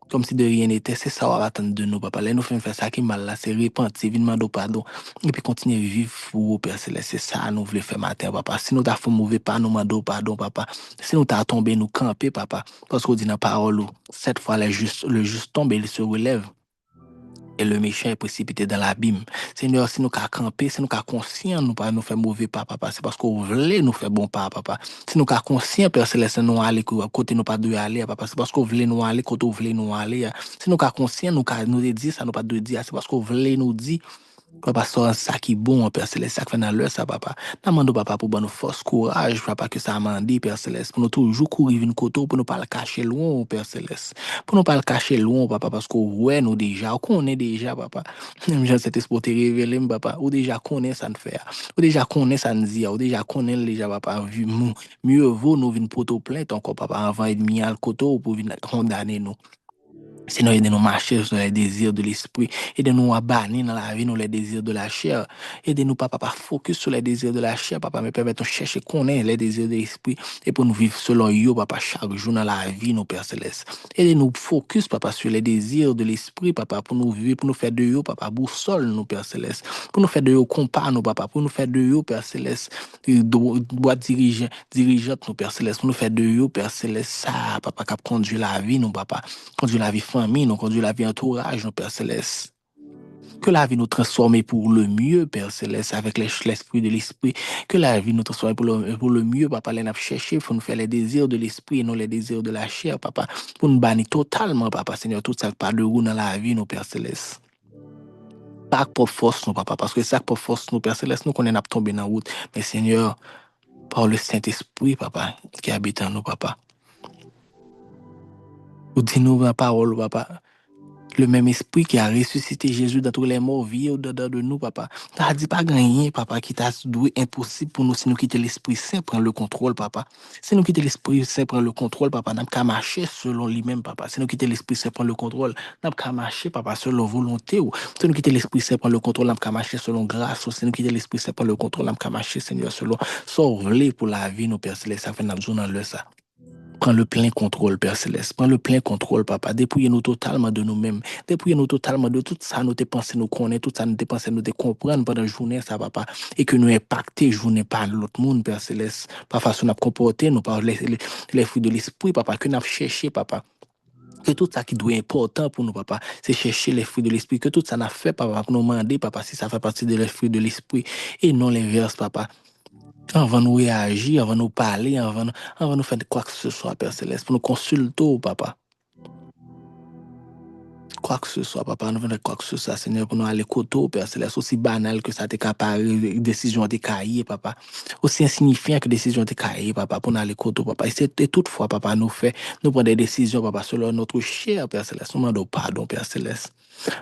Speaker 1: comme si de rien n'était, c'est ça on va attendre de nous, papa. Là, nous faisons faire ça qui est mal là, c'est repentir, venir demander pardon. Et puis continuer à vivre pour vous, Père Céleste. C'est ça nous voulons faire matin, papa. Si nous t'avons fait mauvais pas, nous demandons pardon, papa. Si nous t'avons tombé, nous camper, papa. Parce qu'on dit dans la parole, cette fois, le juste tombe et il se relève et le méchant est précipité dans l'abîme. Seigneur, si nous qu'à camper, si nous qu'à conscient, nous pas nous faire mauvais pas, papa, c'est parce qu'on voulait nous faire bon pas, papa. Si nous qu'à conscient, Père Céleste, nous aller côté nous pas de aller, papa, c'est parce qu'on voulait nous aller côté on voulait nous aller. Si nous qu'à conscient, nous qu'à nous dire ça, nous pas de dire, c'est parce qu'on voulait nous dire. Papa, ça qui est bon, Père Céleste, ça qui fait dans l'heure, ça, papa. Demande papa pour nous force, courage, papa, que ça a mandé, Père Céleste, pour nous toujours courir une côté, pour nous pas le cacher loin, Père Céleste. Pour nous pas le cacher loin, papa, parce qu'on voit nous déjà, on connaît déjà, papa. Même Jean cet esprit te révéler, papa, ou déjà connaît ça ne fait, ou déjà connaît ça ne dit, ou déjà connaît déjà, papa, mieux vaut nous venir porter plainte encore, papa, avant de mettre à le côté pour venir condamner nous. Seigneur, aidez-nous à marcher sur les désirs de l'esprit. Aidez-nous à bannir dans la vie nous les désirs de la chair. Aidez-nous, papa, pas focus sur les désirs de la chair, papa, mais permettez-nous de chercher qu'on ait les désirs de l'esprit et pour nous vivre selon you, papa, chaque jour dans la vie, nos Père Céleste. Aidez-nous focus, papa, sur les désirs de l'esprit, papa, pour nous vivre, pour nous faire de you, papa, boussole, nos Père Céleste. Pour nous faire de you, compas, nos papa, pour nous faire de you, Père Céleste, boîte dirigeante, nos Père Céleste, pour nous faire de you, Père Céleste, ça, papa, qui conduit la vie, nos papa. Conduire la vie famille, nous conduire la vie entourage, nous, Père Céleste. Que la vie nous transforme pour le mieux, Père Céleste, avec l'esprit de l'esprit. Que la vie nous transforme pour le mieux, papa. Nous chercher, pour nous faire les désirs de l'esprit et non les désirs de la chair, papa. Pour nous bannir totalement, papa, Seigneur, tout ça pas de roue dans la vie, nous, Père Céleste. Pas pour force, nous, papa, parce que ça pour force, nous, Père Céleste, nous connaissons tomber dans la route. Mais Seigneur, par le Saint-Esprit, papa, qui habite en nous, papa. Ou dis-nous la parole, papa. Le même esprit qui a ressuscité Jésus dans tous les morts vit au-dedans de nous, papa. T'as dit pas gagner, papa, qui t'a doué impossible pour nous si nous quitter l'Esprit Saint, prendre le contrôle, papa. Si nous quitter l'Esprit Saint, prendre le contrôle, papa, n'a qu'à marcher selon lui-même, papa. Si nous quitter l'Esprit Saint, prendre le contrôle, n'a qu'à marcher, papa, selon volonté. Ou si nous quitter l'Esprit Saint, prendre le contrôle, n'a qu'à marcher selon grâce. Ou si nous quitter l'Esprit Saint, prendre le contrôle, n'a qu'à marcher, Seigneur, selon sauver pour la vie, nos Pères Célestes. Ça fait n'a besoin dans le ça. Prends le plein contrôle, Père Céleste. Prends le plein contrôle, papa. Dépouillez-nous totalement de nous-mêmes. Dépouillez-nous totalement de tout ça, nous te pensons, nous connaître, tout ça, nous te pensons, nous te comprendre pendant la journée, ça, papa. Et que nous impacter journée par l'autre monde, Père Céleste. Par façon à comporter, nous par les fruits de l'esprit, papa. Que nous cherché, papa. Que tout ça qui doit être important pour nous, papa, c'est chercher les fruits de l'esprit. Que tout ça n'a fait, papa, pour nous demander, papa, si ça fait partie de l'esprit de l'esprit. Et non l'inverse, papa. Avant de nous réagir, avant de nous parler, avant de nous faire quoi que ce soit, Père Céleste, pour nous consulter, papa. Quoi que ce soit, papa, nous faisons quoi que ce soit, Seigneur, pour nous aller côté, Père Céleste, aussi banal que ça t'est capable, décision t'est cahier, papa. Aussi insignifiant que décision t'est cahier, papa, pour nous aller côté, papa. Et toutefois, papa, nous prenons des décisions, papa, selon notre cher, Père Céleste. Nous demandons pardon, Père Céleste.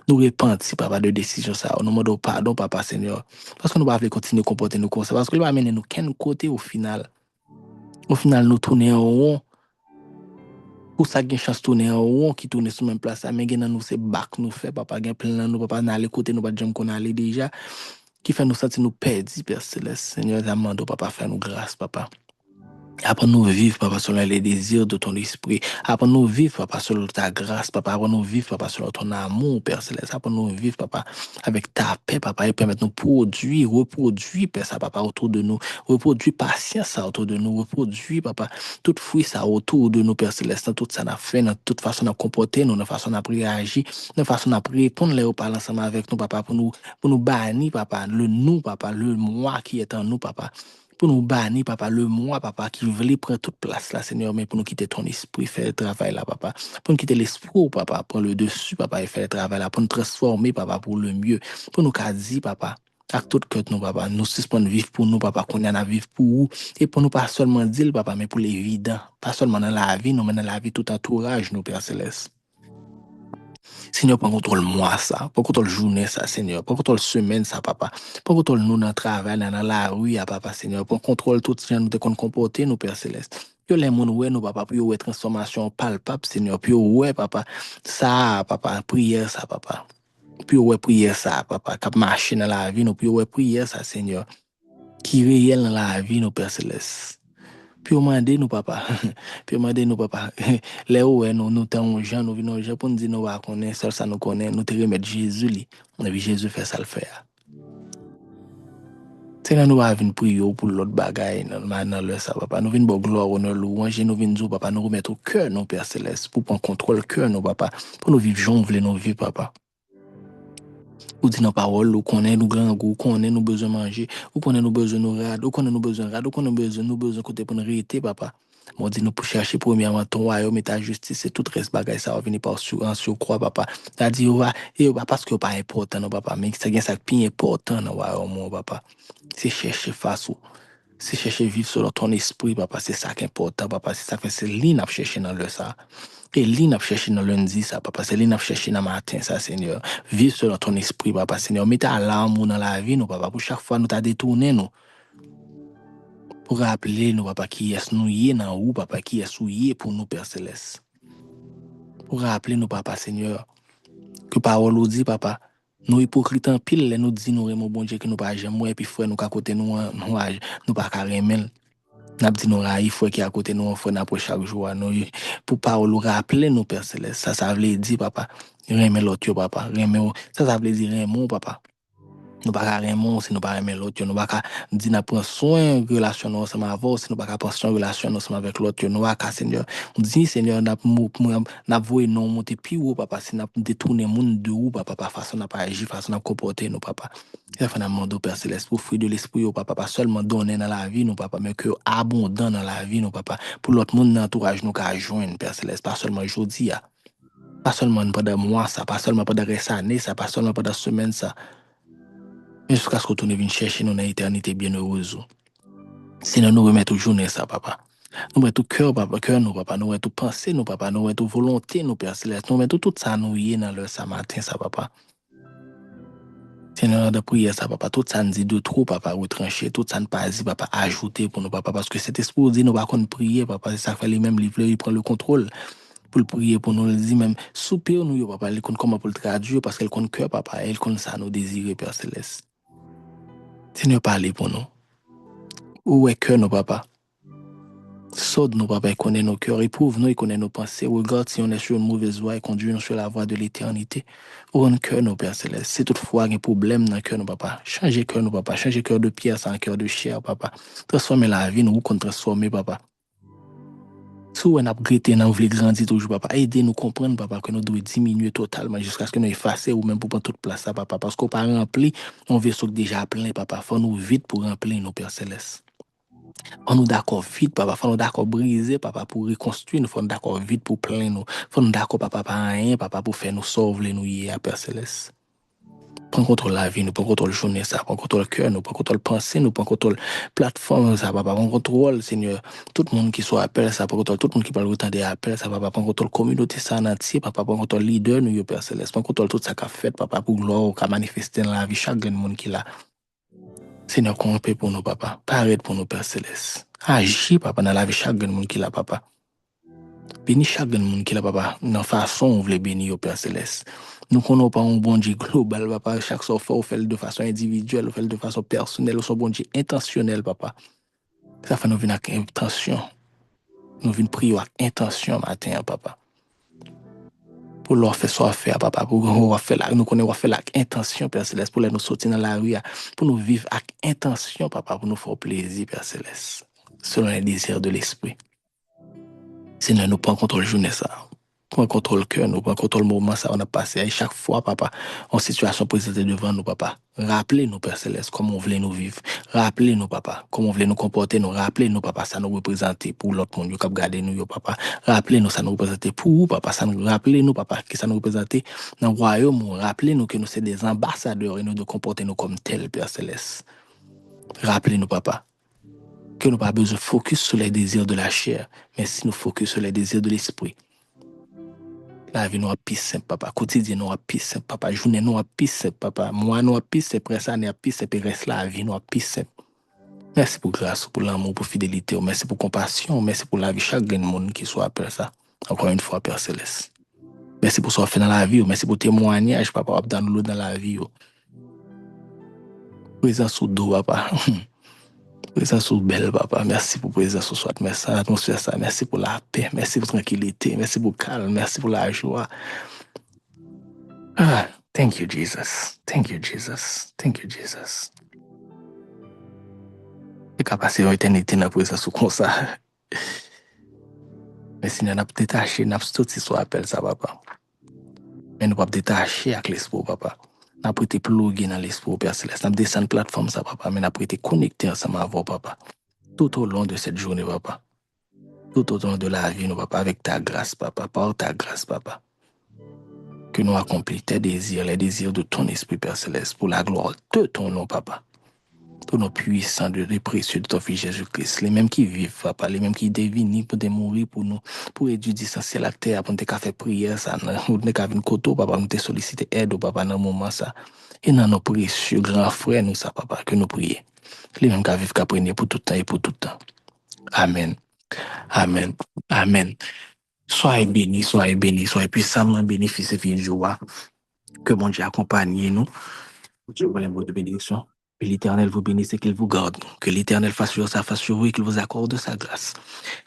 Speaker 1: Nous repentons, papa, de décision ça. Nous demandons pardon, papa, Seigneur. Parce que nous ne pouvons pas continuer à comporter nous comme ça. Parce que nous va amener nous quel côté au final. Au final, nous tournons en rond. Pour ça, il y a une chance de tourner en rond qui tourne sur la même place. Mais il nous c'est bac nous fait, papa. Il y a plein de nous, papa, aller côté, nous pas de qu'on allait déjà. Qui fait nous sentir nous perdus, Père Céleste. Seigneur, demande, papa, fais nous grâce, papa. Apprends-nous vivre, papa, selon les désirs de ton esprit. Apprends-nous vivre, papa, selon ta grâce, papa. Apprends-nous vivre, papa, selon ton amour, Père Céleste. Apprends-nous vivre, papa, avec ta paix, papa, et permettre-nous produire, reproduire, Père, ça, papa, autour de nous. Reproduire patience, ça, autour de nous. Reproduire, papa, tout fruit, ça, autour de nous, Père Céleste. Dans toute ça, n'a fait, dans toute façon, à comporter, nous, dans façon, à réagir, dans façon, à répondre, les parler ensemble avec nous, papa, pour nous bannir, papa, le nous, papa, le moi qui est en nous, papa. Pour nous bannir, papa, le moi, papa, qui voulait prendre toute place là, Seigneur, mais pour nous quitter ton esprit, faire le travail là, papa. Pour nous quitter l'esprit, papa, prendre le dessus, papa, et faire le travail là, pour nous transformer, papa, pour le mieux. Pour nous dire, papa, avec tout cœur, nous, papa, nous suspendre vivre pour nous, papa, qu'on y en a vivre pour vous. Et pour nous pas seulement dire, papa, mais pour l'évident. Pas seulement dans la vie, nous, mais dans la vie, tout entourage, nous, Père Céleste. Seigneur, prends contrôle moi ça, prends contrôle journée ça, Seigneur, prends contrôle semaine ça, papa, prends contrôle nous dans le travail, dans la rue, papa, Seigneur, prends contrôle tout ce que nous te comporter, nous, Père Céleste. Que les gens ouais, nous, papa, puis ouais, transformation palpable, Seigneur, puis ouais, papa, ça, papa, prière ça, papa, puis ouais, prière ça, papa, cap marcher dans la vie, nous, puis ouais, prière ça, Seigneur, qui est réel dans la vie, nous, Père Céleste. Puis on m'a dit nous papa. Puis on m'a dit nous papa. Les ouais nous t'en gens nous venons gens pour nous dire nous va connaître seul ça nous connaît nous te remettre Jésus li. On a vu Jésus faire ça le faire. C'est là nous va venir prier pour l'autre bagaille dans le ça papa. Nous venons gloire honneur louange nous venons dire papa nous remettre au cœur nos Père Céleste pour prendre contrôle cœur nos papa pour nous vivre jour voulons nous vivre papa. Ou dit dans parole, ou connaît nous grand goût, connaît nous besoin manger, ou connaît nous besoin nous rad, ou connaît nous besoin rad, ou connaît nous besoin côté pour nous réalité, papa. Moi, dit nous pour chercher premièrement ton royaume et ta justice, et tout reste bagaille, ça va venir par surcroît, papa. T'as dit, et parce que pas important, non, papa, mais c'est ça qui est important, non, royaume, papa. C'est chercher face ou, c'est chercher vivre selon ton esprit, papa, c'est ça qui est important, papa, c'est ça que c'est l'île à chercher dans le ça. Et l'île n'a cherché dans lundi, ça, papa. C'est l'île n'a cherché dans matin, ça, Seigneur. Vive selon ton esprit, papa, Seigneur. Mets ta larme dans la vie, nous, papa. Pour chaque fois, nous t'a détourné, nous. Pour rappeler, nous, papa, qui est nous y est dans où, papa, qui est souillé pour nous, Père Céleste. Pour rappeler nous, papa, Seigneur, que parole nous dit, papa, nous hypocrites en pile, nous disons, nous aimons bon Dieu, que nous pas jamais, et puis frère, nous qu'à côté nous pas qu'à remettre. N'a dit nous raï frère qui à côté nous frère n'a chaque jour nous pour parole rappeler nous Père céleste ça veut dire papa remet l'autre papa remet ça veut dire remet papa nous pas remet si nous pas remet l'autre nous pas dire n'a prendre soin relation nous ensemble avant si nous pas prendre soin relation nous ensemble avec l'autre nous pas Seigneur dit Seigneur n'a voué non monter plus haut papa si n'a détourner monde de haut papa façon n'a pas agir façon n'a comporter nous papa il faut demander au Père Céleste pour fruit de l'esprit, au papa, pas seulement donner dans la vie, nous, papa, mais que abondant dans la vie, nous, papa, pour l'autre monde, l'entourage, nous, qu'à joindre, Père Céleste, pas seulement aujourd'hui, pas seulement pendant mois, ça, pas seulement pendant reste année, ça, pas seulement pendant semaine, ça, mais jusqu'à ce que tu viennes chercher nous dans l'éternité bienheureuse. Sinon, nous remettons toujours ça, papa. Nous mettons tout cœur, papa, cœur, nous, papa, nous mettons tout pensée, nous, papa, nous mettons tout volonté, nous, Père Céleste, nous mettons tout ça, nous, y est dans le ça matin, ça, papa. Seigneur, de prière, ça, papa, tout ça nous dit de trop, papa, retrancher, tout ça ne pas dit, papa, ajouter pour nous, papa, parce que cet esprit dit, nous, pas qu'on prier, papa, c'est ça fait les mêmes livres, il prend le contrôle pour le prier, pour nous, le dit même, souper, nous, papa, il compte comment pour le traduire, parce qu'elle compte cœur, papa, elle compte ça, nous désirer, Père Céleste. Seigneur, parlez pour nous. Où est cœur, nos papa? Saude nos papa, il connaît nos cœurs, éprouve-nous, il connaît nos pensées. Regarde si on est sur une mauvaise voie et conduit-nous sur la voie de l'éternité. Ouvre cœur, nos Père Céleste. Si toutefois il y a un problème dans le cœur, nos papa, changez cœur, nos papa, changez cœur de pierre sans cœur de chair, papa. Transformez la vie, nous, qu'on transformer, papa. Si on a regretté, nous voulons grandir toujours, papa, aidez-nous comprendre, papa, que nous devons diminuer totalement jusqu'à ce que nous effacer ou même pour prendre toute place, papa. Parce qu'on pas rempli, on vaisseau déjà plein, papa. Faut nous vite pour remplir nos Père Céleste. On nous d'accord vite, papa. Faut nous d'accord briser, papa, pour reconstruire. Nous faut nous d'accord vite pour plein nous. Faut nous d'accord, papa, pas rien, papa, pour faire nous sauver, nous y à Père Céleste. Prends contrôle la vie, nous prends contrôle journée, ça, prends contrôle cœur, nous prends contrôle pensée, nous prends contrôle plateforme, ça, papa, prends contrôle, Seigneur. Tout le monde qui soit appel, ça, prends contrôle, tout le monde qui parle autant des appels, ça, papa, prends contrôle communauté, ça, en entier, papa, prends contrôle leader, nous, Père Céleste. Prends contrôle tout ça qu'a fait, papa, pour gloire, qu'a manifesté dans la vie, chaque monde qui l'a. Seigneur, compte pour nous, papa. Paraît pour nous, Père Céleste. Agis, papa, dans la vie chaque monde qui l'a, papa. Bénis chaque monde qui l'a, papa. Dans la façon on veut bénir au Père Céleste. Nous ne connaissons pas un bon Dieu global, papa. Chaque fois, on fait de façon individuelle, on fait de façon personnelle, on fait un bon Dieu intentionnel, papa. Ça fait nous venir avec intention. Nous venons prier avec intention matin, papa. Pour leur faire soit faire, papa, pour nous faire là, nous connaissons faire avec intention, Père Céleste, pour nous sortir dans la rue, pour nous vivre avec intention, papa, pour nous faire plaisir, Père Céleste, selon les désirs de l'esprit. Sinon, nous prenons contrôle journée ça. Prends contrôle le cœur, nous prenons contrôle le moment ça, on a passé. Et chaque fois, papa, en situation présentée devant nous, papa, rappelez-nous, Père Céleste, comment on voulait nous vivre. Rappelez-nous, papa, comment on voulait nous comporter. Nous rappelez-nous, papa, ça nous représenter pour l'autre monde, qui a gardé nous, papa. Rappelez-nous, ça nous représentait pour vous, papa. Ça nous rappelez-nous, papa, que ça nous représentait dans le royaume. Rappelez-nous que nous sommes des ambassadeurs et nous de comporter nous comme tels, Père Céleste. Rappelez-nous, papa, que nous n'avons pas besoin de focus sur les désirs de la chair, mais si nous focus sur les désirs de l'esprit. La vie nous a plus simple, papa. Quotidien nous a plus simple, papa. Journée nous a plus simple, papa. Moi nous a plus simple, presse année a plus simple, reste la vie nous a plus simple. Merci pour grâce, pour l'amour, pour fidélité. Merci pour compassion. Merci pour la vie chaque monde qui soit après ça. Encore une fois, Père Céleste. Merci pour ce que fait dans la vie. Merci pour témoignage, papa, dans l'eau dans la vie. Présence sous dos, papa. Présence sous belle, papa. Merci pour présence sous soit. Merci pour l'atmosphère, ça. Merci pour la paix. Merci pour la tranquillité. Merci pour le calme. Merci pour la joie. Ah, thank you, Jesus. Thank you, Jesus. Thank you, Jesus. Et capacité en éternité dans la présence comme ça. Mais si nous avons détaché, nous avons tout ce appel ça, papa. Mais nous ne pouvons pas détacher avec l'esprit, papa. Nous avons été plugués dans l'esprit, Père Céleste. Nous avons descendu la plateforme, ça, papa. Mais nous avons été connectés ensemble avec vous, papa. Tout au long de cette journée, papa. Tout au long de la vie, nous, papa, avec ta grâce, papa. Par ta grâce, papa. Que nous accomplissons tes désirs, les désirs de ton esprit, Père Céleste, pour la gloire de ton nom, papa. Tous nos puissants de précieux de ton fils Jésus-Christ, les mêmes qui vivent, papa, les mêmes qui devinent pour mourir pour nous, pour étudier essentiel la terre, pour nous faire prière, ça, nous ne venir côté, papa, nous te solliciter aide, papa, dans le moment, ça. Et dans nos précieux grands frères, nous, ça, papa, que nous prions. Les mêmes qui vivent, qui pour tout temps et pour tout temps. Amen. Amen. Amen. soyez béni, soyez puissamment bénéficiés de joie. Que mon Dieu accompagne nous. Dieu vous de bénédiction. Que l'Éternel vous bénisse et qu'il vous garde. Que l'Éternel fasse sur sa face sur vous et qu'il vous accorde sa grâce.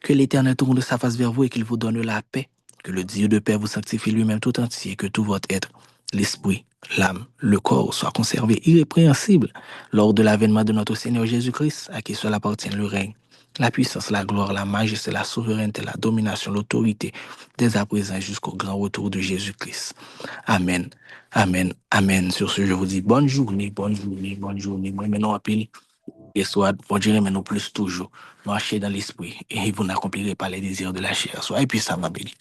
Speaker 1: Que l'Éternel tourne de sa face vers vous et qu'il vous donne la paix. Que le Dieu de paix vous sanctifie lui-même tout entier. Que tout votre être, l'esprit, l'âme, le corps soit conservé irrépréhensible lors de l'avènement de notre Seigneur Jésus-Christ, à qui cela appartient le règne, la puissance, la gloire, la majesté, la souveraineté, la domination, l'autorité, dès à présent jusqu'au grand retour de Jésus-Christ. Amen. Amen. Amen. Sur ce, je vous dis bonne journée, bonne journée, bonne journée. Moi, maintenant, à pile, et soit, bon Dieu, mais non plus toujours. Marchez dans l'esprit et vous n'accomplirez pas les désirs de la chair. Soyez puissants, ma bénie.